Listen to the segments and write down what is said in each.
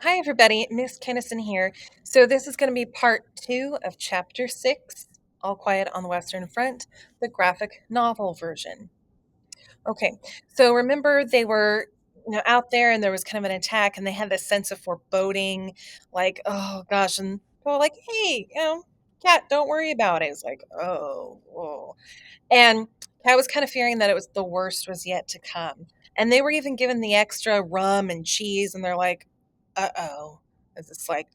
Hi, everybody. Miss Kennison here. So, this is going to be part two of chapter six, All Quiet on the Western Front, the graphic novel version. Okay, so remember they were out there and there was kind of an attack and they had this sense of foreboding, like, oh gosh, and they were like, hey, Cat, don't worry about it. It's like, oh, whoa. And Cat was kind of fearing that it was the worst was yet to come. And they were even given the extra rum and cheese, and they're like, uh-oh, is this like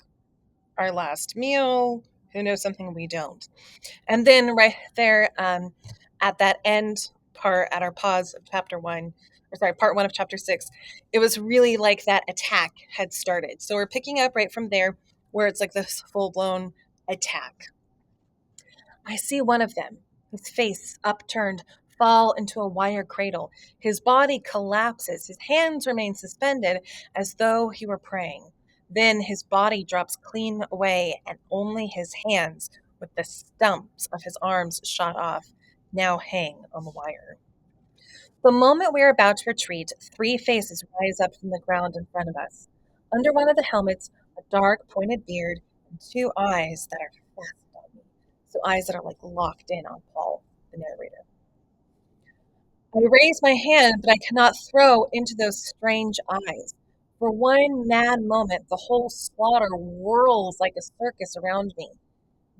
our last meal? Who knows something we don't? And then right there, at that end part, at our pause of chapter one, or sorry, part one of chapter six, it was really like that attack had started. So we're picking up right from there where it's like this full blown attack. I see one of them, his face upturned, fall into a wire cradle. His body collapses. His hands remain suspended as though he were praying. Then his body drops clean away, and only his hands, with the stumps of his arms shot off, now hang on the wire. The moment we are about to retreat, three faces rise up from the ground in front of us. Under one of the helmets, a dark, pointed beard and two eyes that are fastened on me. So eyes that are like locked in on Paul, the narrator. I raise my hand, but I cannot throw into those strange eyes. For one mad moment, the whole slaughter whirls like a circus around me.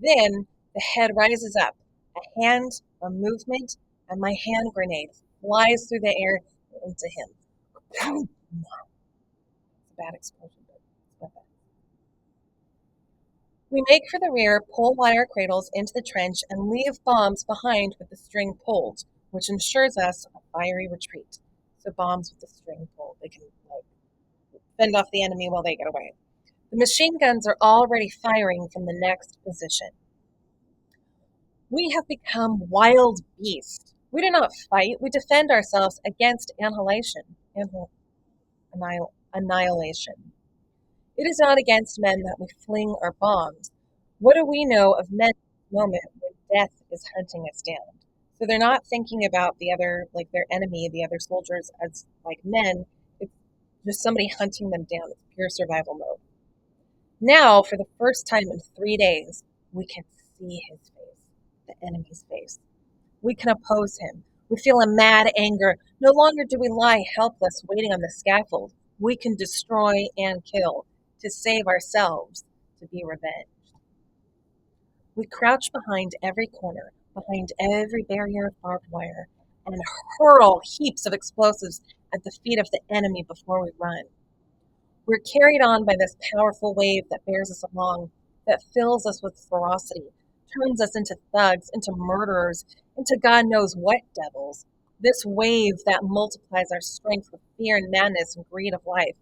Then the head rises up, a hand, a movement, and my hand grenade flies through the air into him. It's a bad explosion, but it's not bad. We make for the rear, pull wire cradles into the trench, and leave bombs behind with the string pulled, which ensures us a fiery retreat. So bombs with the string pulled, they can like fend off the enemy while they get away. The machine guns are already firing from the next position. We have become wild beasts. We do not fight, we defend ourselves against annihilation. It is not against men that we fling our bombs. What do we know of men at the moment when death is hunting us down? So they're not thinking about the other, like their enemy, the other soldiers, as like men. It's just somebody hunting them down. It's pure survival mode. Now, for the first time in 3 days, we can see his face, the enemy's face. We can oppose him. We feel a mad anger. No longer do we lie helpless waiting on the scaffold. We can destroy and kill to save ourselves, to be revenged. We crouch behind every corner, behind every barrier of barbed wire, and hurl heaps of explosives at the feet of the enemy before we run. We're carried on by this powerful wave that bears us along, that fills us with ferocity, turns us into thugs, into murderers, into God knows what devils. This wave that multiplies our strength with fear and madness and greed of life.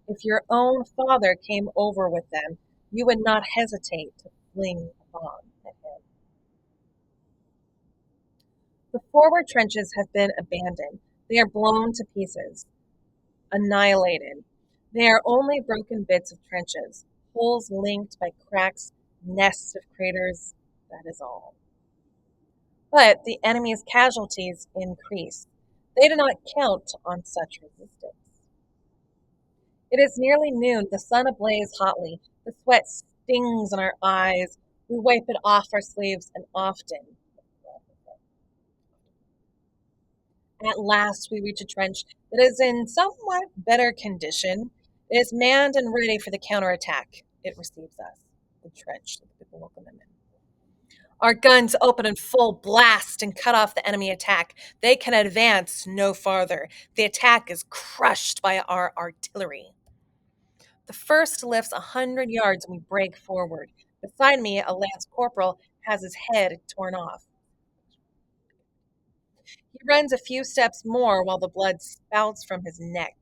If your own father came over with them, you would not hesitate to fling a bomb at him. The forward trenches have been abandoned. They are blown to pieces, annihilated. They are only broken bits of trenches, holes linked by cracks, nests of craters. That is all. But the enemy's casualties increase. They do not count on such resistance. It is nearly noon, the sun ablaze hotly. The sweat stings in our eyes. We wipe it off our sleeves, and often, at last, we reach a trench that is in somewhat better condition. It is manned and ready for the counterattack. It receives us, the trench that the people welcome them in. Our guns open in full blast and cut off the enemy attack. They can advance no farther. The attack is crushed by our artillery. The first lifts 100 yards and we break forward. Beside me, a lance corporal has his head torn off. He runs a few steps more while the blood spouts from his neck.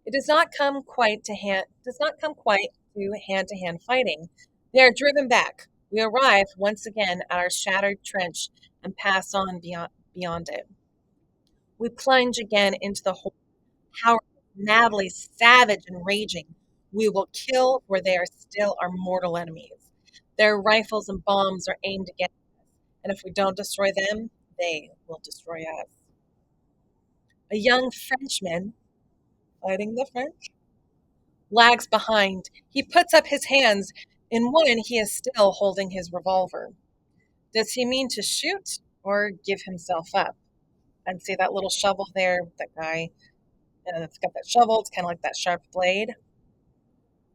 It does not come quite to hand fighting. They are driven back. We arrive once again at our shattered trench and pass on beyond it. We plunge again into the hole, powerful, madly savage and raging. We will kill where they are still our mortal enemies. Their rifles and bombs are aimed against us, and if we don't destroy them, they will destroy us. A young Frenchman, fighting the French, lags behind. He puts up his hands. In one, he is still holding his revolver. Does he mean to shoot or give himself up? And see that little shovel there, that guy, and it's got that shovel. It's kind of like that sharp blade.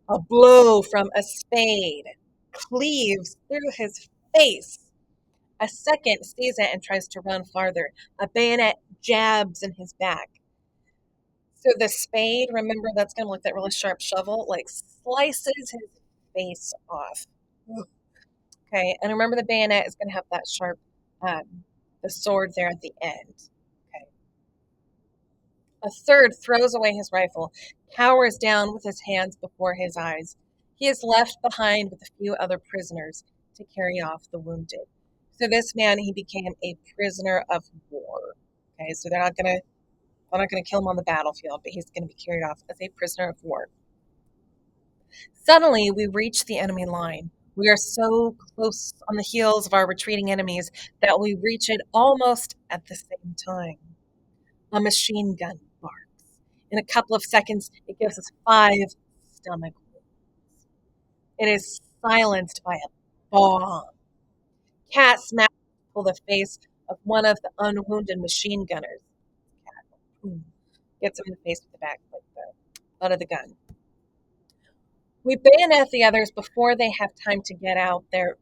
A blow from a spade cleaves through his face. A second sees it and tries to run farther. A bayonet jabs in his back. So the spade, remember, that's going to look that really sharp shovel, like slices his face off. Okay, and remember the bayonet is going to have that sharp, the sword there at the end. Okay. A third throws away his rifle, cowers down with his hands before his eyes. He is left behind with a few other prisoners to carry off the wounded. So this man, he became a prisoner of war. Okay, so they're not gonna kill him on the battlefield, but he's gonna be carried off as a prisoner of war. Suddenly, we reach the enemy line. We are so close on the heels of our retreating enemies that we reach it almost at the same time. A machine gun barks. In a couple of seconds, it gives us 5 stomach wounds. It is silenced by a bomb. Cat smashes the face of one of the unwounded machine gunners. Cat gets him in the face with the back, like the butt of the gun. We bayonet the others before they have time to get out their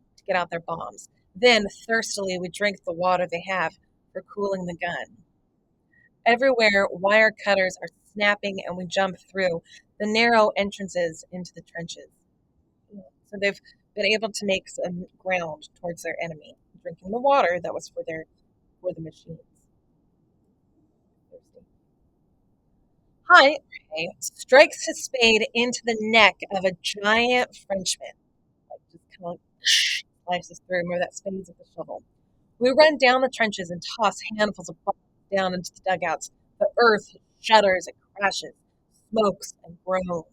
bombs. Then, thirstily, we drink the water they have for cooling the gun. Everywhere, wire cutters are snapping, and we jump through the narrow entrances into the trenches. So they've been able to make some ground towards their enemy, drinking the water that was for the machines. Hi strikes his spade into the neck of a giant Frenchman, like just kind of like slices through. Remember that spade's with the shovel. We run down the trenches and toss handfuls of bombs down into the dugouts. The earth shudders and crashes, smokes and groans.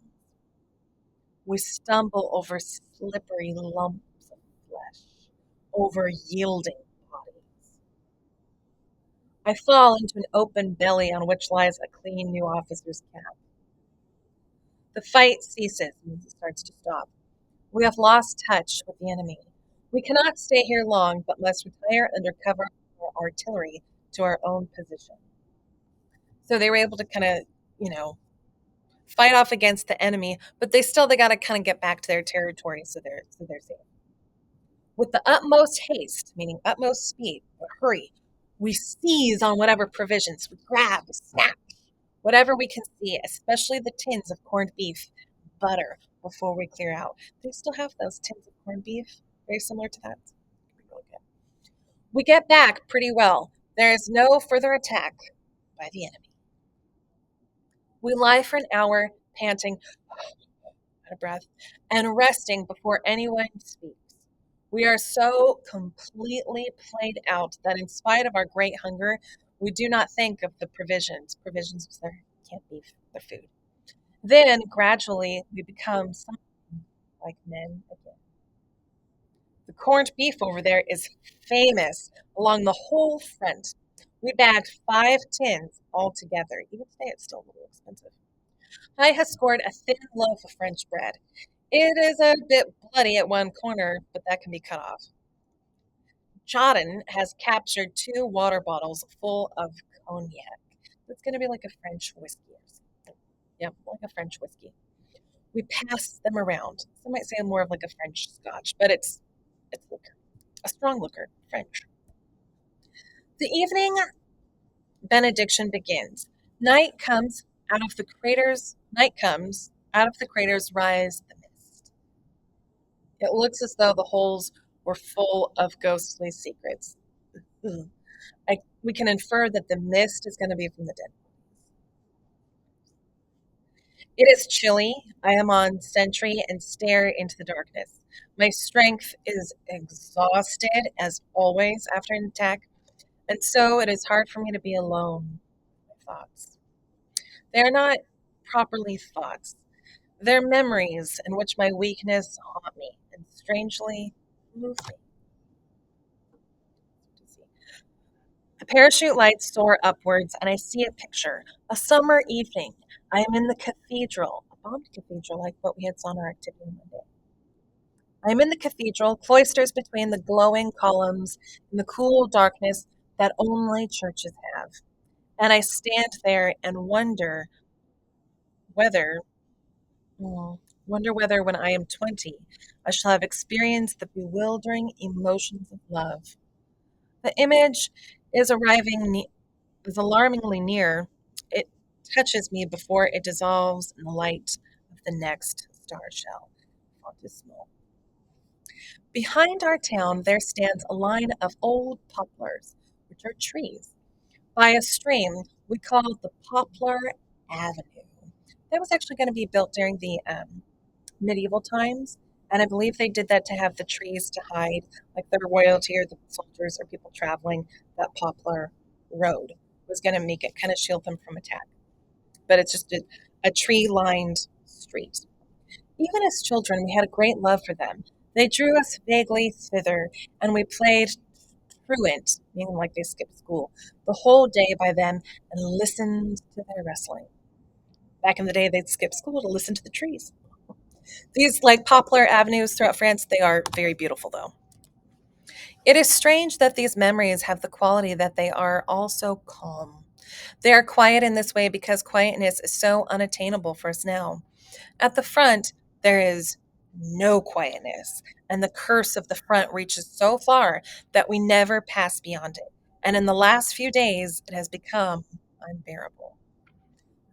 We stumble over slippery lumps of flesh, over yielding bodies. I fall into an open belly on which lies a clean new officer's cap. The fight ceases and it starts to stop. We have lost touch with the enemy. We cannot stay here long, but must retire under cover of our artillery to our own position. So they were able to kind of, fight off against the enemy, but they got to kind of get back to their territory, so they're safe. With the utmost haste, meaning utmost speed or hurry, we seize on whatever provisions, we grab, snap, whatever we can see, especially the tins of corned beef, butter, before we clear out. They still have those tins of corned beef, very similar to that. Really good. We get back pretty well. There is no further attack by the enemy. We lie for an hour, panting, out of breath, and resting before anyone speaks. We are so completely played out that in spite of our great hunger, we do not think of the provisions. Provisions is their canned beef, their food. Then, gradually, we become something like men again. The corned beef over there is famous along the whole front. We bagged 5 tins altogether. Even today, it's still a little expensive. I have scored a thin loaf of French bread. It is a bit bloody at one corner, but that can be cut off. Jodin has captured 2 water bottles full of cognac. It's going to be like a French whiskey or something. Yep, like a French whiskey. We pass them around. Some might say more of like a French scotch, but it's liquor. A strong liquor, French. The evening benediction begins. Night comes out of the craters. Night comes out of the craters. Rise the mist. It looks as though the holes were full of ghostly secrets. We can infer that the mist is going to be from the dead. It is chilly. I am on sentry and stare into the darkness. My strength is exhausted, as always, after an attack, and so it is hard for me to be alone with my thoughts. They are not properly thoughts. They're memories in which my weakness haunt me and strangely move me. The parachute lights soar upwards, and I see a picture. A summer evening. I am in the cathedral, a bombed cathedral like what we had saw in our activity on Monday. I am in the cathedral, cloisters between the glowing columns in the cool darkness that only churches have. And I stand there and whether, wonder whether when I am 20, I shall have experienced the bewildering emotions of love. The image is is alarmingly near. It touches me before it dissolves in the light of the next star shell. Fontismo. Behind our town, there stands a line of old poplars, which are trees, by a stream we call the Poplar Avenue. That was actually going to be built during the medieval times, and I believe they did that to have the trees to hide, like the royalty or the soldiers or people traveling that Poplar Road was going to make it kind of shield them from attack. But it's just a tree lined street. Even as children, we had a great love for them. They drew us vaguely thither, and we played truant, meaning like they skipped school, the whole day by them and listened to their wrestling. Back in the day, they'd skip school to listen to the trees. These like poplar avenues throughout France, they are very beautiful though. It is strange that these memories have the quality that they are also calm. They are quiet in this way because quietness is so unattainable for us now. At the front, there is no quietness, and the curse of the front reaches so far that we never pass beyond it. And in the last few days, it has become unbearable.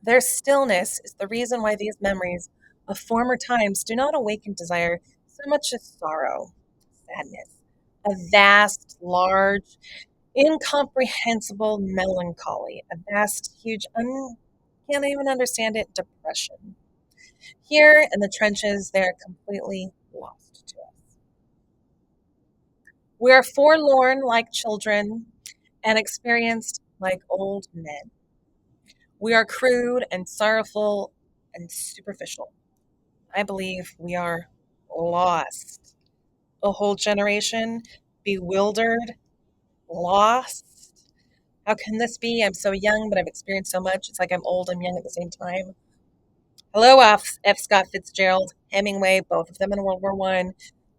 Their stillness is the reason why these memories of former times do not awaken desire so much as sorrow, sadness, a vast, large, incomprehensible melancholy, a vast, huge, can't even understand it, depression. Here in the trenches, they are completely lost to us. We are forlorn like children and experienced like old men. We are crude and sorrowful and superficial. I believe we are lost. A whole generation bewildered, lost. How can this be? I'm so young, but I've experienced so much. It's like I'm old and young at the same time. Hello, F. Scott Fitzgerald, Hemingway, both of them in World War One.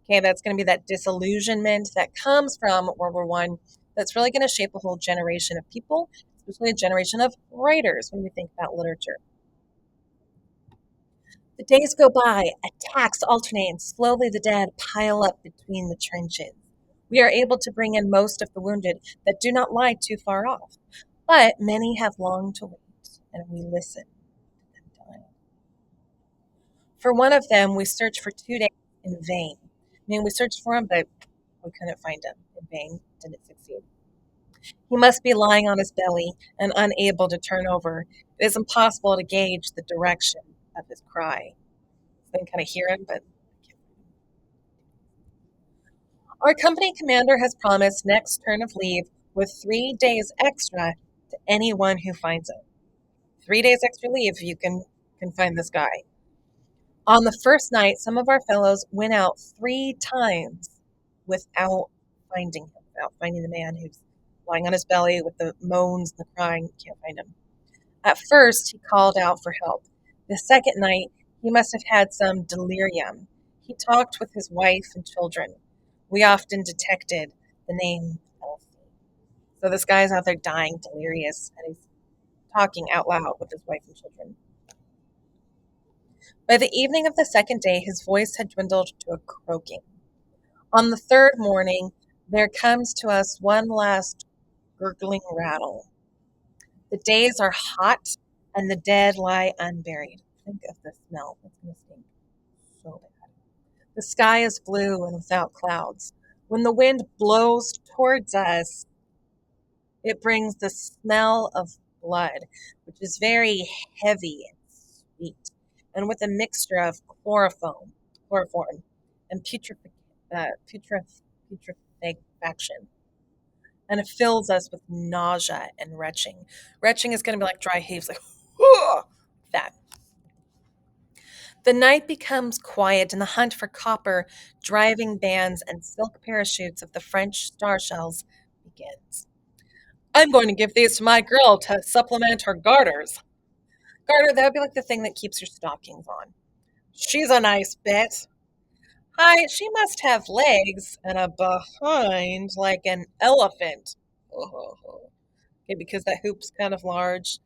Okay, that's going to be that disillusionment that comes from World War One. That's really going to shape a whole generation of people, especially a generation of writers when we think about literature. The days go by, attacks alternate, and slowly the dead pile up between the trenches. We are able to bring in most of the wounded that do not lie too far off, but many have long to wait, and we listen to them die. For one of them, we searched for 2 days in vain. I mean, we searched for him, but we couldn't find him in vain, didn't succeed. He must be lying on his belly and unable to turn over. It is impossible to gauge the direction of his cry. I can kind of hear him, but our company commander has promised next turn of leave with 3 days extra to anyone who finds him. 3 days extra leave, you can find this guy. On the first night, some of our fellows went out 3 times without finding him, without finding the man who's lying on his belly with the moans and the crying. Can't find him. At first, he called out for help. The second night, he must have had some delirium. He talked with his wife and children. We often detected the name Elsie. So this guy's out there dying delirious, and he's talking out loud with his wife and children. By the evening of the second day, his voice had dwindled to a croaking. On the third morning, there comes to us one last gurgling rattle. The days are hot, and the dead lie unburied. Think of the smell. It's going to stink so bad. The sky is blue and without clouds. When the wind blows towards us, it brings the smell of blood, which is very heavy and sweet, and with a mixture of chloroform, and putrefaction. And it fills us with nausea and retching. Retching is going to be like dry heaves, like that. The night becomes quiet, and the hunt for copper, driving bands, and silk parachutes of the French star shells begins. I'm going to give these to my girl to supplement her garters. Garter, that would be like the thing that keeps your stockings on. She's a nice bit. Hi, she must have legs and a behind like an elephant. Oh, okay, because that hoop's kind of large.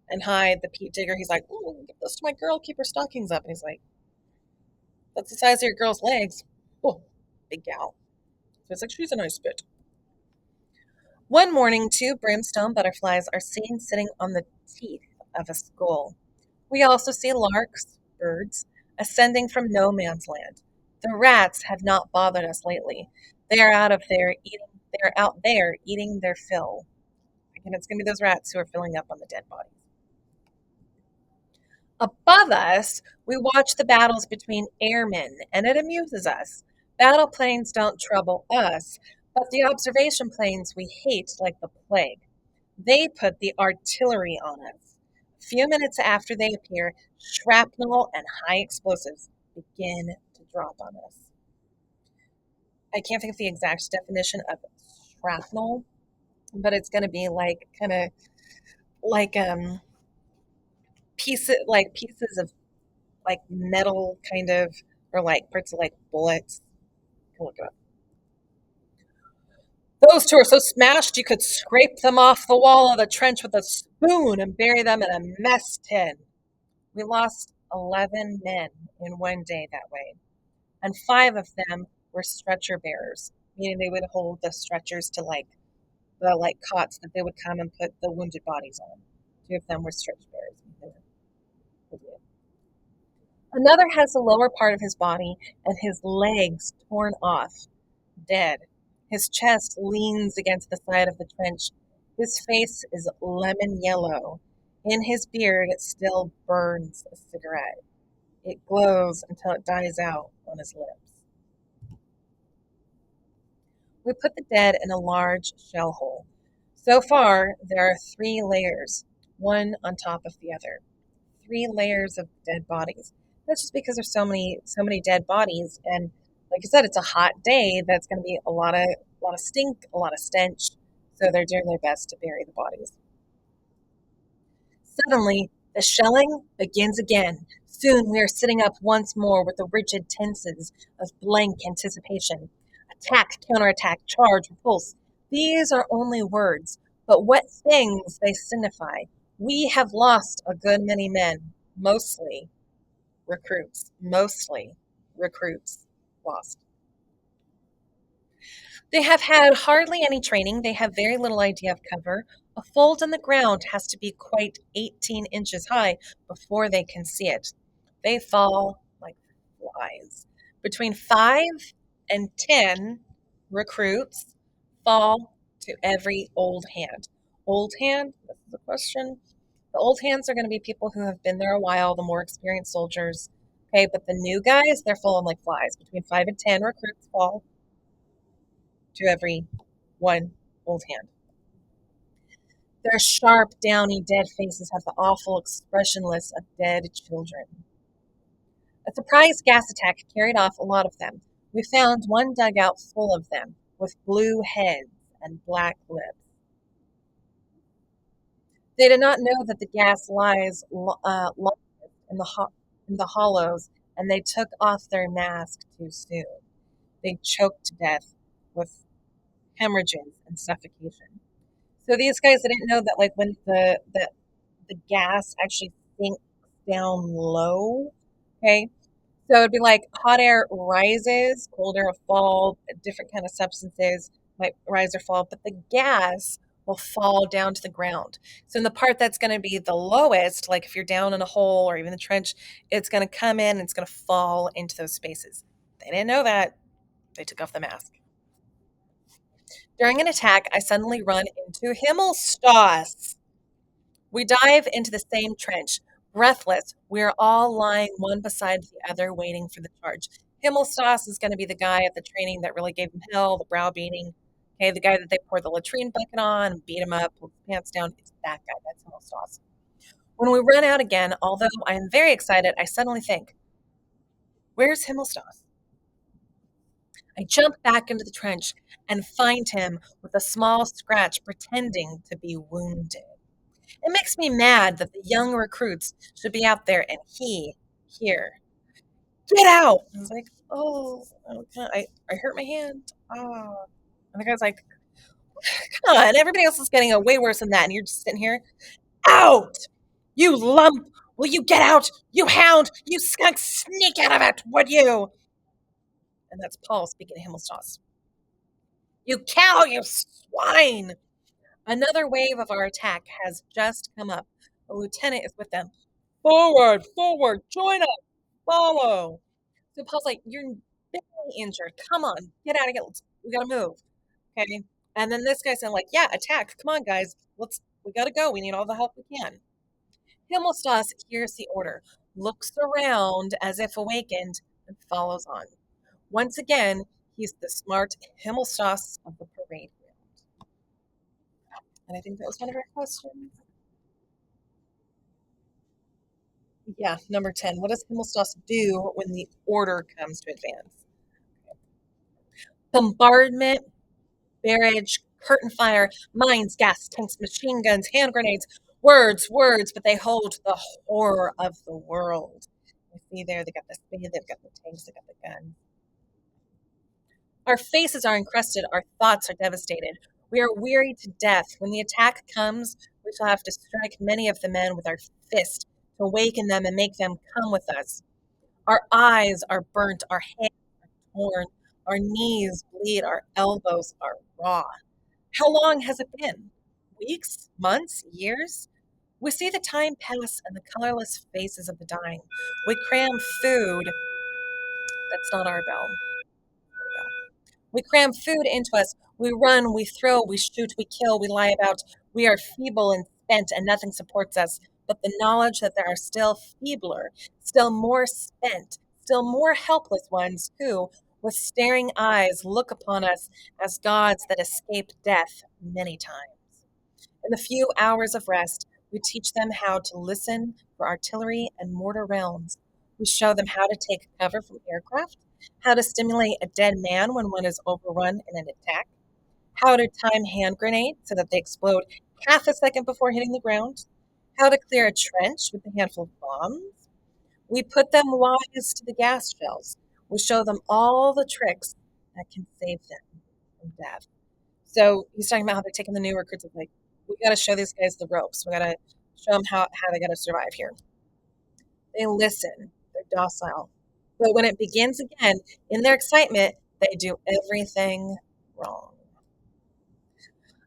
And hi, the Pete Digger, he's like, ooh, give this to my girl, keep her stockings up. And he's like, that's the size of your girl's legs. Oh, big gal. So it's like, she's a nice bit. One morning, two brimstone butterflies are seen sitting on the teeth of a skull. We also see larks, birds, ascending from no man's land. The rats have not bothered us lately. They are out there eating their fill. And it's gonna be those rats who are filling up on the dead bodies. Above us, we watch the battles between airmen, and it amuses us. Battle planes don't trouble us, but the observation planes we hate like the plague. They put the artillery on us. A few minutes after they appear, shrapnel and high explosives begin to drop on us. I can't think of the exact definition of shrapnel, but it's going to be like kind of like pieces of like metal kind of, or like parts of like bullets. Look it up. Those two are so smashed you could scrape them off the wall of the trench with a spoon and bury them in a mess tin. We lost 11 men in one day that way, and 5 of them were stretcher bearers, meaning they would hold the stretchers to like the like cots that they would come and put the wounded bodies on. 2 of them were stretcher bearers. Another has the lower part of his body and his legs torn off, dead. His chest leans against the side of the trench. His face is lemon yellow. In his beard, it still burns a cigarette. It glows until it dies out on his lips. We put the dead in a large shell hole. So far, there are 3 layers, one on top of the other. 3 layers of dead bodies. That's just because there's so many dead bodies, and like I said, it's a hot day. That's going to be a lot of stink, a lot of stench. So they're doing their best to bury the bodies. Suddenly, the shelling begins again. Soon we are sitting up once more with the rigid tenses of blank anticipation. Attack, counterattack, charge, repulse. These are only words, but what things they signify. We have lost a good many men, mostly recruits lost. They have had hardly any training. They have very little idea of cover. A fold in the ground has to be quite 18 inches high before they can see it. They fall like flies. Between 5 and 10 recruits fall to every old hand. Old hand, this is a question. The old hands are going to be people who have been there a while, the more experienced soldiers. Okay, but the new guys, they're falling like flies. Between 5 and 10 recruits fall to every one old hand. Their sharp, downy, dead faces have the awful, expressionless of dead children. A surprise gas attack carried off a lot of them. We found one dugout full of them, with blue heads and black lips. They did not know that the gas lies in in the hollows, and they took off their mask too soon. They choked to death with hemorrhages and suffocation. So these guys didn't know that like when the gas actually sinks down low, okay? So it'd be like hot air rises, cold air will fall, different kind of substances might rise or fall, but the gas will fall down to the ground. So in the part that's going to be the lowest, like if you're down in a hole or even the trench, it's going to come in and it's going to fall into those spaces. They didn't know that. They took off the mask. During an attack, I suddenly run into Himmelstoss. We dive into the same trench. Breathless, we are all lying one beside the other, waiting for the charge. Himmelstoss is going to be the guy at the training that really gave him hell, the browbeating. Okay, the guy that they poured the latrine bucket on, beat him up, pulled his pants down. It's that guy. That's Himmelstoss. When we run out again, although I am very excited, I suddenly think, where's Himmelstoss? I jump back into the trench and find him with a small scratch pretending to be wounded. It makes me mad that the young recruits should be out there and he here. Get out! I was like, oh, okay. I hurt my hand. Oh. And the guy's like, come on, everybody else is getting a way worse than that. And you're just sitting here. Out! You lump! Will you get out? You hound! You skunk! Sneak out of it, would you? And that's Paul speaking to Himmelstoss. You cow, you swine! Another wave of our attack has just come up. The lieutenant is with them. Forward, forward, join us, follow. So Paul's like, you're barely injured. Come on, get out of here. We gotta move. Okay. And then this guy's saying, like, yeah, attack. Come on, guys. We gotta go. We need all the help we can. Himmelstoss hears the order, looks around as if awakened, and follows on. Once again, he's the smart Himmelstoss of the parade ground. And I think that was one of our questions. Yeah, number 10. What does Himmelstoss do when the order comes to advance? Bombardment, barrage, curtain fire, mines, gas tanks, machine guns, hand grenades, words, words, but they hold the horror of the world. You see there, they got the speed, they've got the tanks, they got the gun. Our faces are encrusted, our thoughts are devastated. We are weary to death. When the attack comes, we shall have to strike many of the men with our fist to awaken them and make them come with us. Our eyes are burnt, our hands are torn, our knees bleed, our elbows are raw. How long has it been? Weeks? Months? Years? We see the time pass and the colorless faces of the dying. We cram food. That's not our bell. We cram food into us. We run, we throw, we shoot, we kill, we lie about. We are feeble and spent, and nothing supports us but the knowledge that there are still feebler, still more spent, still more helpless ones who, with staring eyes, look upon us as gods that escaped death many times. In the few hours of rest, we teach them how to listen for artillery and mortar rounds. We show them how to take cover from aircraft, how to stimulate a dead man when one is overrun in an attack, how to time hand grenades so that they explode half a second before hitting the ground, how to clear a trench with a handful of bombs. We put them wise to the gas shells. We show them all the tricks that can save them from death. So he's talking about how they're taking the new recruits. Like, we got to show these guys the ropes. We got to show them how they got to survive here. They listen. They're docile. But when it begins again, in their excitement, they do everything wrong.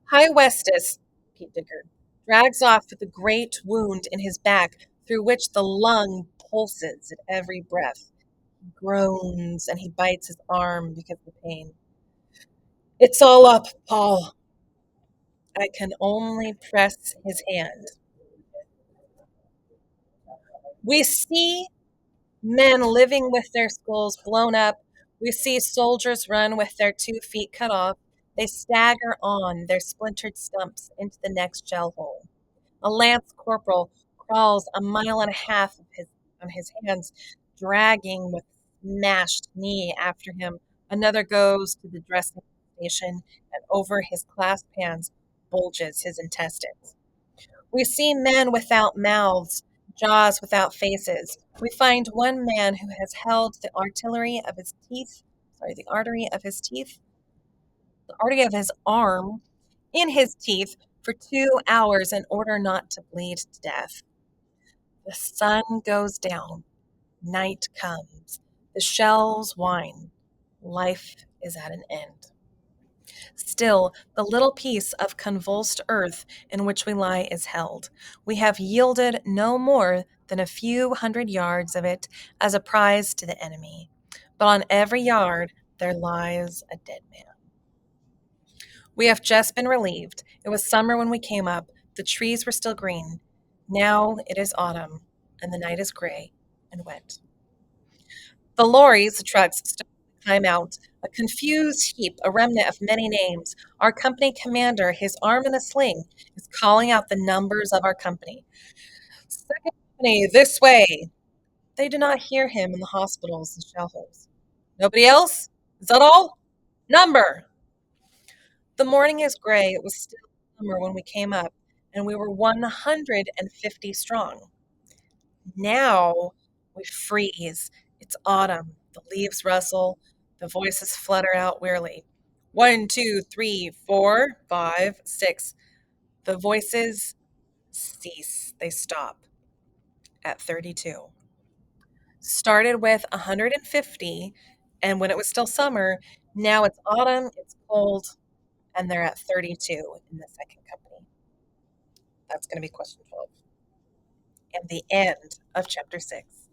High Westus, Pete Dicker, drags off with a great wound in his back through which the lung pulses at every breath. He groans and he bites his arm because of the pain. It's all up, Paul. I can only press his hand. We see men living with their skulls blown up. We see soldiers run with their 2 feet cut off. They stagger on their splintered stumps into the next shell hole. A lance corporal crawls a mile and a half on his hands, dragging with smashed knee after him. Another goes to the dressing station, and over his clasped hands bulges his intestines. We see men without mouths, jaws without faces. We find one man who has held the artery of his teeth, the artery of his arm in his teeth for 2 hours in order not to bleed to death. The sun goes down. Night comes. The shells whine. Life is at an end. Still, the little piece of convulsed earth in which we lie is held. We have yielded no more than a few hundred yards of it as a prize to the enemy. But on every yard there lies a dead man. We have just been relieved. It was summer when we came up. The trees were still green. Now it is autumn, and the night is gray and wet. The lorries, the trucks, still climb out, a confused heap, a remnant of many names. Our company commander, his arm in a sling, is calling out the numbers of our company. Second company, this way. They do not hear him in the hospitals and shell holes. Nobody else? Is that all? Number. The morning is gray. It was still summer when we came up, and we were 150 strong. Now we freeze. It's autumn. The leaves rustle. The voices flutter out wearily. One, two, three, four, five, six. The voices cease. They stop at 32. Started with 150, and when it was still summer, now it's autumn, it's cold, and they're at 32 in the second company. That's going to be question 12 and the end of chapter 6.